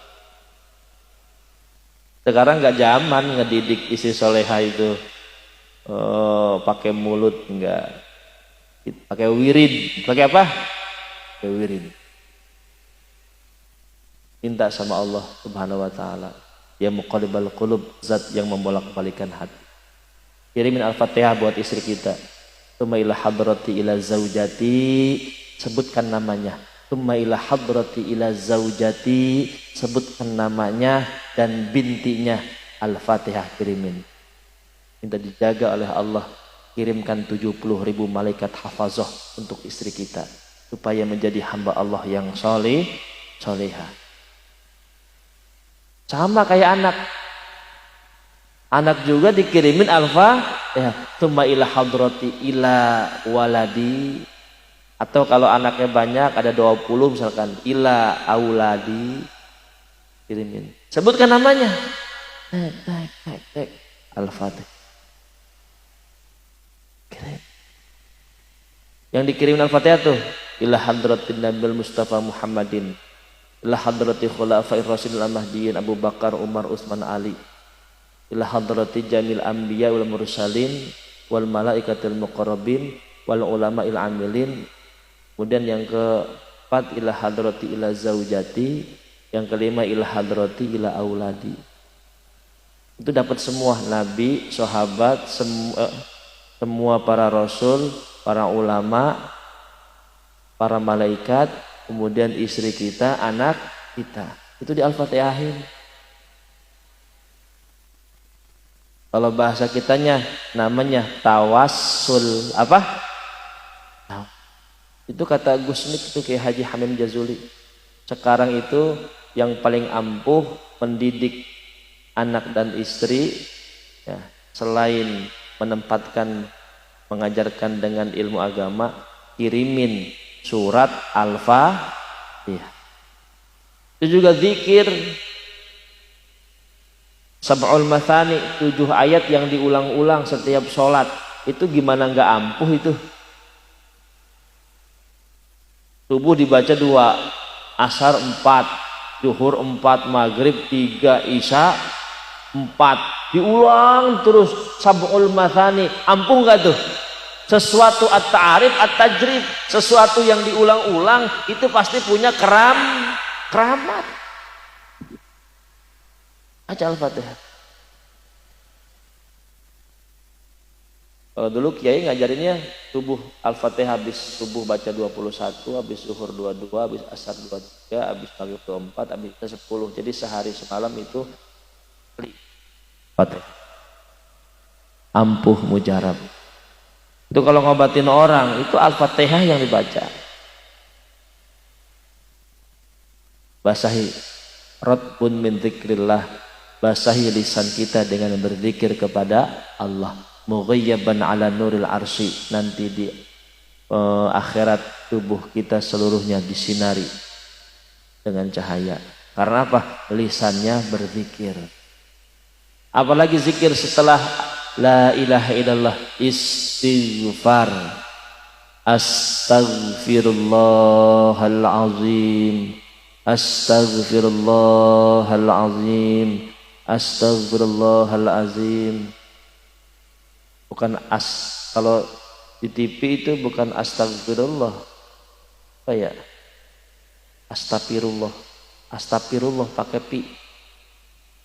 Sekarang enggak zaman ngedidik istri solehah itu pakai mulut, enggak. Pakai wirid. Pakai apa? Pakai wirid. Minta sama Allah Subhanahu wa taala, ya muqallibal qulub, zat yang membolak-balikan hati. Kirimin Al-Fatihah buat istri kita. Tsumma ila hadrati ila zaujati, sebutkan namanya. Tsumma ila hadrati ila zaujati, sebutkan namanya dan bintinya. Al-Fatihah kirimin. Minta dijaga oleh Allah. Kirimkan 70.000 malaikat hafazah untuk istri kita supaya menjadi hamba Allah yang solehah. Sama kayak anak juga dikirimin ya, tsumma ila hadrati ila waladi, atau kalau anaknya banyak ada 20 misalkan ila auladi, kirimin. Sebutkan namanya. Al-Fatihah. Yang dikirimin Al-Fatihah tuh ila hadratin Nabil Mustafa Muhammadin, ila hadrati khulafa'ir rasyidil mahdiyin Abu Bakar, Umar, Utsman, Ali, ila hadrati jamil anbiya wal mursalin wal malaikatil muqarrabin wal ulama'il amilin. Kemudian yang keempat ila hadrati ila zaujati, yang kelima ila hadrati ila auladi. Itu dapat semua nabi, sahabat, semua para rasul, para ulama, para malaikat, kemudian istri kita, anak kita. Itu di Al-Fatihahin. Kalau bahasa kitanya namanya tawassul. Apa? Itu kata Gus Nik itu kayak Haji Hamim Jazuli. Sekarang itu yang paling ampuh mendidik anak dan istri, ya, selain menempatkan mengajarkan dengan ilmu agama, kirimin surat Al-Fatihah. Itu juga zikir Sab'ul Mathani, 7 ayat yang diulang-ulang setiap sholat. Itu gimana nggak ampuh itu? Subuh dibaca 2, asar 4, zuhur 4, maghrib 3, isya 4. Diulang terus Sab'ul Mathani. Ampuh nggak tuh? Sesuatu at-ta'arif, at-tajrib, sesuatu yang diulang-ulang itu pasti punya keramat. Baca Al-Fatihah. Kalau dulu kiai ngajarinnya subuh Al-Fatihah, habis subuh baca 21, habis zuhur 22, habis asar 23, habis maghrib 24, habis 10. Jadi sehari semalam itu Fatihah. Ampuh mujarab. Itu kalau ngobatin orang itu Al-Fatihah yang dibaca. Basahi radbun min dzikrillah. Basahi lisan kita dengan berzikir kepada Allah. Mughayyaban ala nuril arsy. Nanti di akhirat tubuh kita seluruhnya disinari dengan cahaya. Karena apa? Lisannya berzikir. Apalagi zikir setelah la ilaha illallah, istighfar. Astaghfirullahal azim. Astaghfirullahal azim. Astaghfirullahal azim. Bukan kalau di TV itu bukan astagfirullah. Apa ya? Astagfirullah. Astagfirullah pakai pi.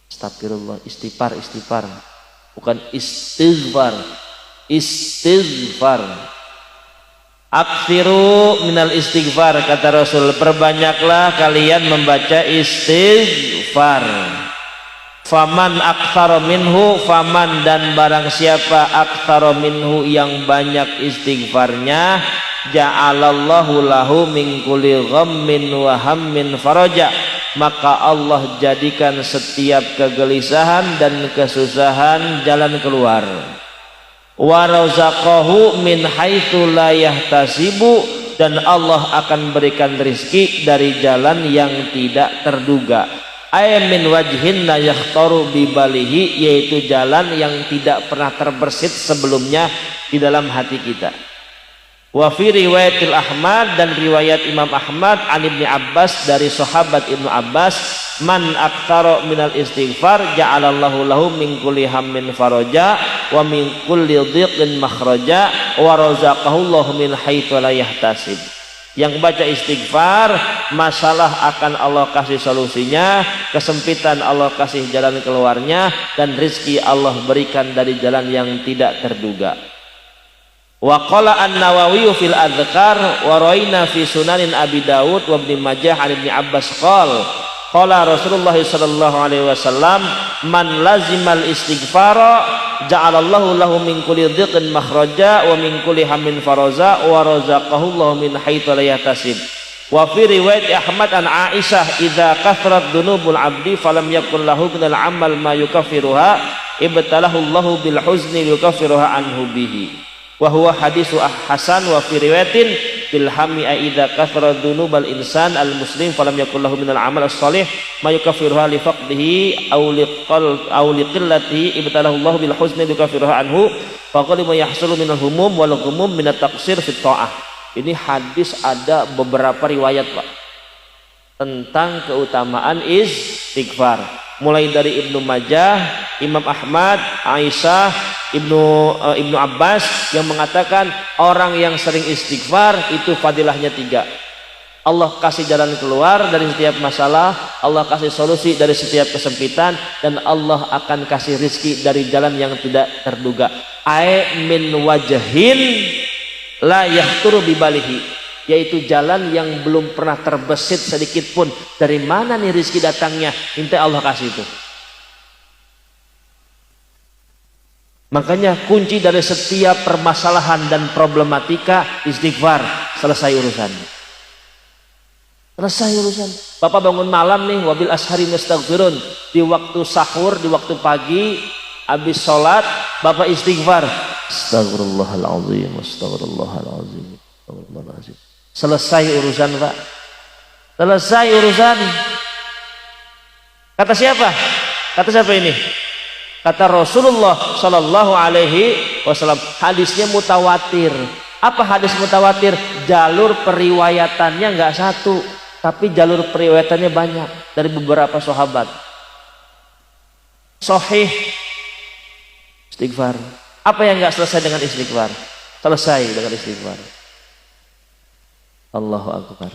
Astagfirullah, istighfar. Bukan istighfar. Istighfar. Aktsiru minal istighfar, kata Rasul, perbanyaklah kalian membaca istighfar. Faman aktsara minhu, faman dan barang siapa aktsara minhu yang banyak istighfarnya, ja'alallahu lahu min kulli ghammin wa hammin faraja, maka Allah jadikan setiap kegelisahan dan kesusahan jalan keluar. Wa razaqahu min haitsu la yahtasibu, dan Allah akan berikan rezeki dari jalan yang tidak terduga. Min wajhin la yakhtaru bi balihi, yaitu jalan yang tidak pernah terbersit sebelumnya di dalam hati kita. Wa fi riwayatil Ahmad, dan riwayat Imam Ahmad an Ibnu Abbas, dari sahabat Ibnu Abbas, man aktsara minal istighfar ja'alallahu lahu min kulli hammin faraja wa min kulli dhiqin makhraja wa razaqahu Allahu min haitsu la yahtasib. Yang baca istighfar, masalah akan Allah kasih solusinya, kesempitan Allah kasih jalan keluarnya, dan rizki Allah berikan dari jalan yang tidak terduga. Wa qala an-Nawawi fil adhkar wa raina fi sunanin Abi Dawud wa Ibnu Majah an Ibnu Abbas qala Rasulullah sallallahu alaihi wasallam, man lazimal istighfara ja'alallahu lahu min kulli dhiqin makhraja wa min kulli hammin faraza wa razaqahu Allahu min haitsu la yahtasib. Wa fi riwayat Ahmad an Aisyah, idza kathrat dzunubul 'abdi falam yakul lahu minal 'amal ma yukaffiruha ibtalahu Allahu bil huzni yukaffiruha anhu bihi. Wa huwa haditsu hasan. Wa fi riwayatin bil hammi idza kathara dzunubal insan al muslim falam yakul lahu minal 'amal as-shalih ma yukaffiruha li faqdihi aw liqillatihi ibtalahu Allah bil husni yukaffiruha anhu faqad ma yahsulu minal humum wal ghumum min at-taqsir fi ta'ah. Ini hadis ada beberapa riwayat, Pak, tentang keutamaan istighfar, mulai dari Ibnu Majah, Imam Ahmad, Aisyah, Ibnu Abbas yang mengatakan orang yang sering istighfar itu fadilahnya 3. Allah kasih jalan keluar dari setiap masalah, Allah kasih solusi dari setiap kesempitan, dan Allah akan kasih rizki dari jalan yang tidak terduga. Min wajhin la yahturu bibalihi, yaitu jalan yang belum pernah terbesit sedikit pun. Dari mana nih rizki datangnya? Minta Allah kasih itu. Makanya kunci dari setiap permasalahan dan problematika istighfar, selesai urusan. Selesai urusan. Bapak bangun malam nih, wabil ashari nastaghfirun. Di waktu sahur, di waktu pagi, habis sholat, Bapak istighfar. Astagfirullahaladzim, astagfirullahaladzim, astagfirullahaladzim. Selesai urusan, Pak. Selesai urusan. Kata siapa? Kata siapa ini? Kata Rasulullah Sallallahu Alaihi Wasallam. Hadisnya mutawatir. Apa hadis mutawatir? Jalur periwayatannya nggak satu, tapi jalur periwayatannya banyak dari beberapa sahabat. Sahih istighfar. Apa yang nggak selesai dengan istighfar? Selesai dengan istighfar. Allahu Akbar.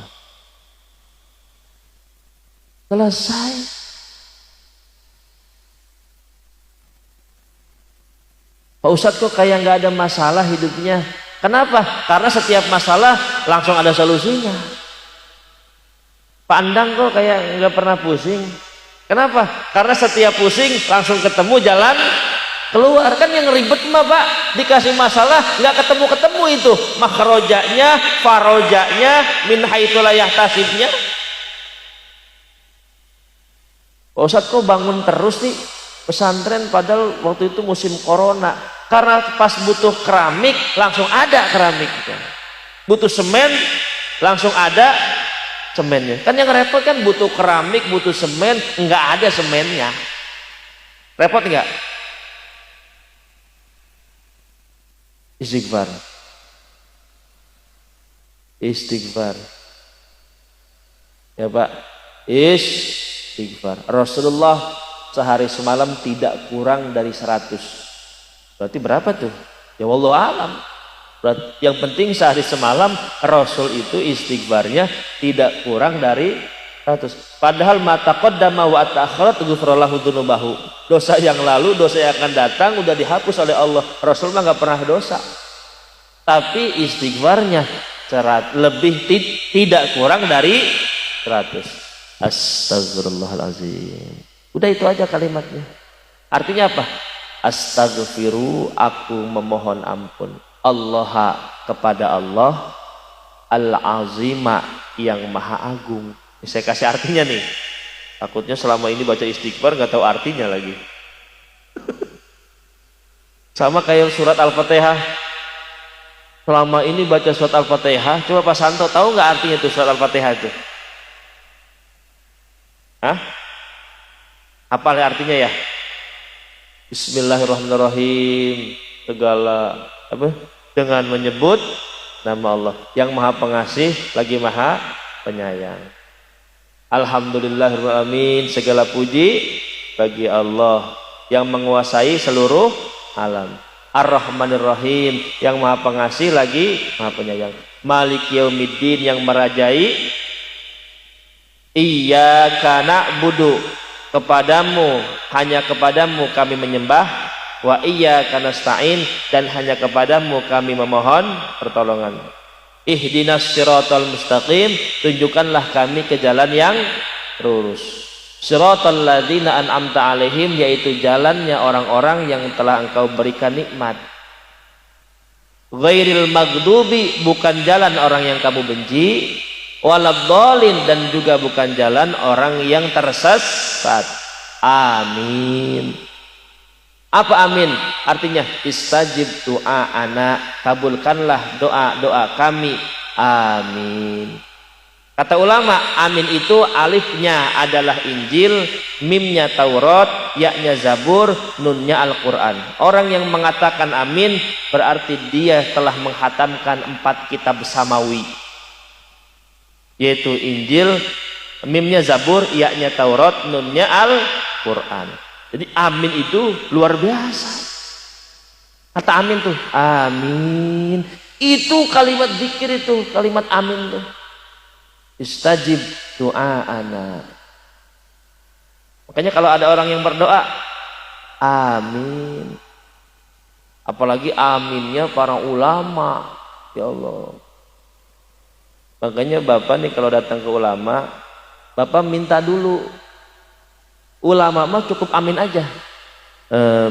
Selesai. Pak Ustadz kok kayak nggak ada masalah hidupnya? Kenapa? Karena setiap masalah langsung ada solusinya. Pak Andang kok kayak nggak pernah pusing? Kenapa? Karena setiap pusing langsung ketemu jalan keluar. Kan yang ribet mah Pak, dikasih masalah nggak ketemu itu makhrojanya, farojanya, min haitsu la yahtasibnya. Pak Ustadz kok bangun terus nih pesantren padahal waktu itu musim corona, karena pas butuh keramik langsung ada keramik, butuh semen langsung ada semennya. Kan yang repot kan butuh keramik, butuh semen, nggak ada semennya. Repot nggak? Istighfar, istighfar ya Pak, istighfar. Rasulullah sehari semalam tidak kurang dari 100. Berarti berapa tuh? Ya wallahu alam. Berarti yang penting sehari semalam Rasul itu istighfarnya tidak kurang dari 100. Padahal mata qaddama wa ta'akhkharat ghufrallahu dzunubahu. Dosa yang lalu, dosa yang akan datang udah dihapus oleh Allah. Rasul mah nggak pernah dosa. Tapi istighfarnya lebih tidak kurang dari 100. Astagfirullahalazim. Udah itu aja kalimatnya. Artinya apa? Astaghfiru, aku memohon ampun. Allah, kepada Allah, Al-Azima, yang maha agung. Saya kasih artinya nih. Takutnya selama ini baca istighfar nggak tahu artinya lagi. Sama kayak surat Al-Fatihah. Selama ini baca surat Al-Fatihah, coba Pak Santo tahu nggak artinya itu surat Al-Fatihah itu? Hah? Apa artinya ya? Bismillahirrahmanirrahim. Segala apa? Dengan menyebut nama Allah yang Maha Pengasih lagi Maha Penyayang. Alhamdulillahirabbil alamin. Segala puji bagi Allah yang menguasai seluruh alam. Ar-Rahmanir-Rahim, yang Maha Pengasih lagi Maha Penyayang. Maliki Yaumiddin, yang merajai. Iyyaka na'budu, kepadamu, hanya kepadamu kami menyembah. Wa iyyaka nasta'in, dan hanya kepadamu kami memohon pertolongan. Ihdinas siratal mustaqim, tunjukkanlah kami ke jalan yang lurus. Siratal ladzina an'amta alaihim, yaitu jalannya orang-orang yang telah engkau berikan nikmat. Ghairil maghdubi, bukan jalan orang yang kamu benci. Waladhdallin, dan juga bukan jalan orang yang tersesat. Amin. Apa amin? Artinya istajib du'aana, kabulkanlah doa-doa kami. Amin. Kata ulama, amin itu alifnya adalah Injil, mimnya Taurat, yaknya Zabur, nunnya Al-Quran. Orang yang mengatakan amin berarti dia telah menghatamkan 4 kitab samawi, yaitu Injil, mimnya Zabur, yaknya Taurat, nunnya Al-Quran. Jadi amin itu luar biasa. Kata amin tuh, amin. Itu kalimat zikir, itu kalimat amin tuh. Istajib du'aana. Makanya kalau ada orang yang berdoa, amin. Apalagi aminnya para ulama, ya Allah. Makanya Bapak nih kalau datang ke ulama, Bapak minta dulu. Ulama mah cukup amin aja.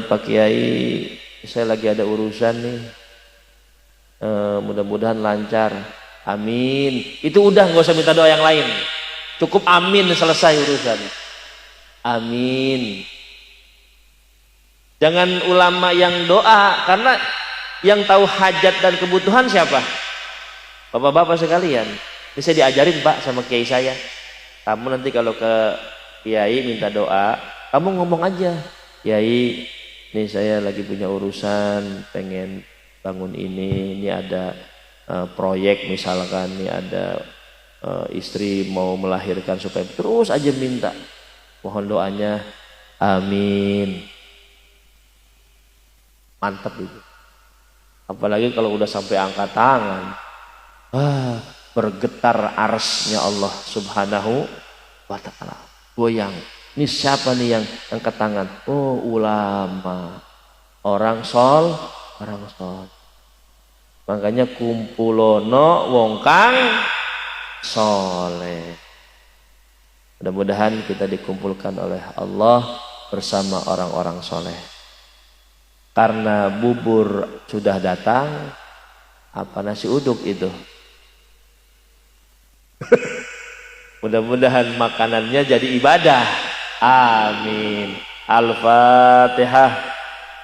Pak Kiai, saya lagi ada urusan nih. Mudah-mudahan lancar. Amin. Itu udah, nggak usah minta doa yang lain. Cukup amin selesai urusan. Amin. Jangan ulama yang doa, karena yang tahu hajat dan kebutuhan siapa? Bapak-bapak sekalian. Ini saya diajarin Pak sama kiai saya. Kamu nanti kalau ke kiai minta doa, kamu ngomong aja, Kiai, nih saya lagi punya urusan, pengen bangun ini ada proyek misalkan, nih ada istri mau melahirkan, supaya terus aja minta, mohon doanya, amin. Mantap itu. Apalagi kalau udah sampai angkat tangan, bergetar arsy-Nya Allah Subhanahu wa ta'ala, goyang. Ini siapa nih yang angkat tangan? Oh, ulama, orang sol. Makanya kumpulono wong kang soleh. Mudah-mudahan kita dikumpulkan oleh Allah bersama orang-orang soleh. Karena bubur sudah datang, apa nasi uduk itu? Mudah-mudahan makanannya jadi ibadah. Amin. Al-Fatihah.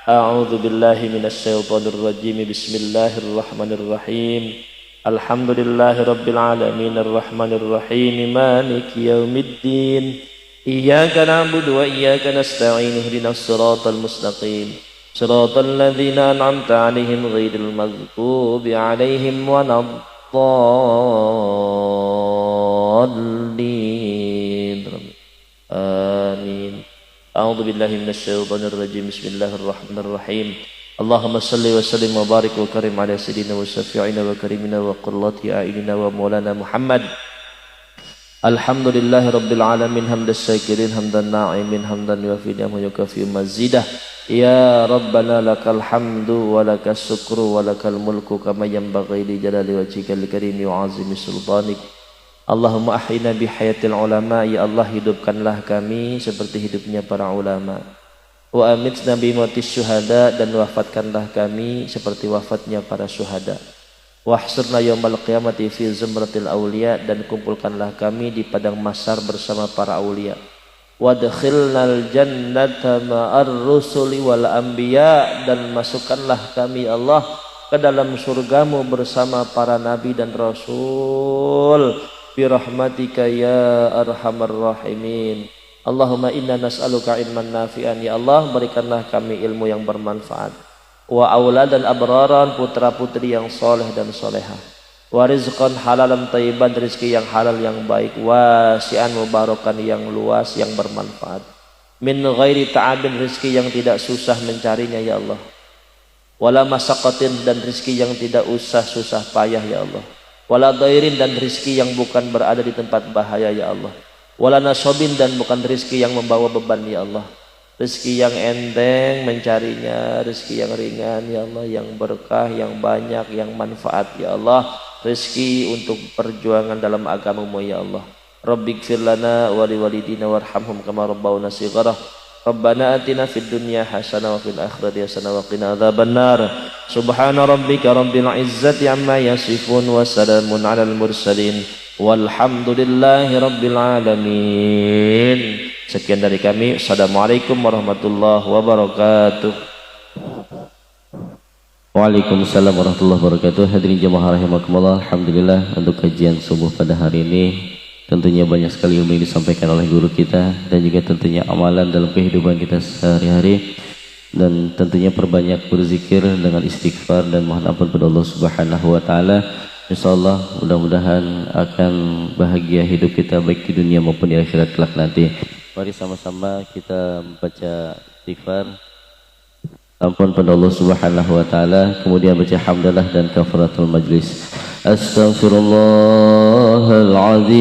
A'udzu billahi minasyaitonir rajim. Bismillahirrahmanirrahim. Alhamdulillahirabbil alamin arrahmanir rahim maliki yaumiddin. Iyyaka na'budu wa iyyaka nasta'in ihdinas siratal mustaqim. Siratal ladzina an'amta 'alaihim ghairil maghdubi 'alaihim waladdallin. Amin. A'udzu billahi minasyaitonir rajim. Bismillahirrahmanirrahim. Allahumma salli wa sallim wa barik wa karim ala sayyidina wa syafi'ina wa karimina wa qurrati a'yunina wa maulana Muhammad. Alhamdulillahi rabbil alamin hamdas syakirin hamdan na'imin hamdan yuafi ni'amahu yukafi mazidah. Ya Rabbana lakal hamdu wa lakas syukru wa lakal mulku kama yanbaghi li jalali wajhikal karimi wa azimi sultanik. Allahumma ahyina bihayatil ulama, ya Allah hidupkanlah kami seperti hidupnya para ulama. Wa amitna bimatis syuhada, dan wafatkanlah kami seperti wafatnya para syuhada. Wahsurna yaumal qiyamati fi zumratil awliya, dan kumpulkanlah kami di padang mahsyar bersama para aulia. Wadkhilnal jannata ma'ar rusuli wal anbiya, dan masukkanlah kami Allah ke dalam surgamu bersama para nabi dan rasul. Birahmatika ya arhamar rahimin. Allahumma inna nas'aluka ilman nafi'an, ya Allah berikanlah kami ilmu yang bermanfaat. Wa auladan abraran, putra putri yang soleh dan solehah. Wa rizqan halalan thayyiban, rezeki yang halal yang baik. Wasi'an mubarakan, yang luas yang bermanfaat. Min ghairi ta'abin, rezeki yang tidak susah mencarinya ya Allah. Wala masaqatin, dan rezeki yang tidak usah susah payah ya Allah. Wala dhairin, dan rezeki yang bukan berada di tempat bahaya ya Allah. Wala nasobin, dan bukan rezeki yang membawa beban ya Allah. Rezeki yang enteng mencarinya, rezeki yang ringan ya Allah, yang berkah, yang banyak, yang manfaat ya Allah. Rezeki untuk perjuangan dalam agamamu ya Allah. Rabbighfir lana wa liwalidina warhamhum kama rabbawna shighara. Rabbana atina fid dunya hasanah wa fil akhirati hasanah wa qina adzabannar. Subhana rabbika rabbil izzati amma yasifun wa salamun alal mursalin walhamdulillahi rabbil alamin. Sekian dari kami. Assalamualaikum warahmatullahi wabarakatuh. Waalaikumsalam warahmatullahi wabarakatuh. Hadirin jemaah rahimakumullah. Alhamdulillah untuk kajian subuh pada hari ini tentunya banyak sekali ilmu yang disampaikan oleh guru kita, dan juga tentunya amalan dalam kehidupan kita sehari-hari, dan tentunya perbanyak berzikir dengan istighfar dan mohon ampun pada Allah Subhanahu wa taala. Insyaallah mudah-mudahan akan bahagia hidup kita baik di dunia maupun di akhirat kelak nanti. Mari sama-sama kita membaca istighfar, ampun pada Allah Subhanahu wa taala, kemudian baca hamdalah dan kafaratul majlis. Astaghfirullahal azim,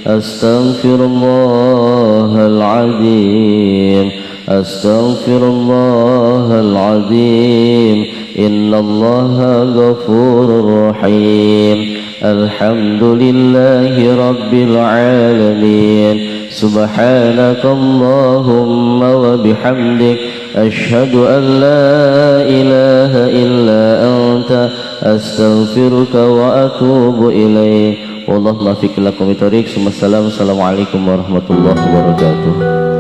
astaghfirullahal azim, astaghfirullahal azim. Innallaha ghafurur rahim. Alhamdulillahi rabbil alamin. Subhanakallahumma wa bihamdik, asyhadu an la ilaha illa anta, astaghfiruka wa atubu ilaik. wallahu muwaffiq ila aqwamit thoriq. Assalamualaikum warahmatullahi wabarakatuh.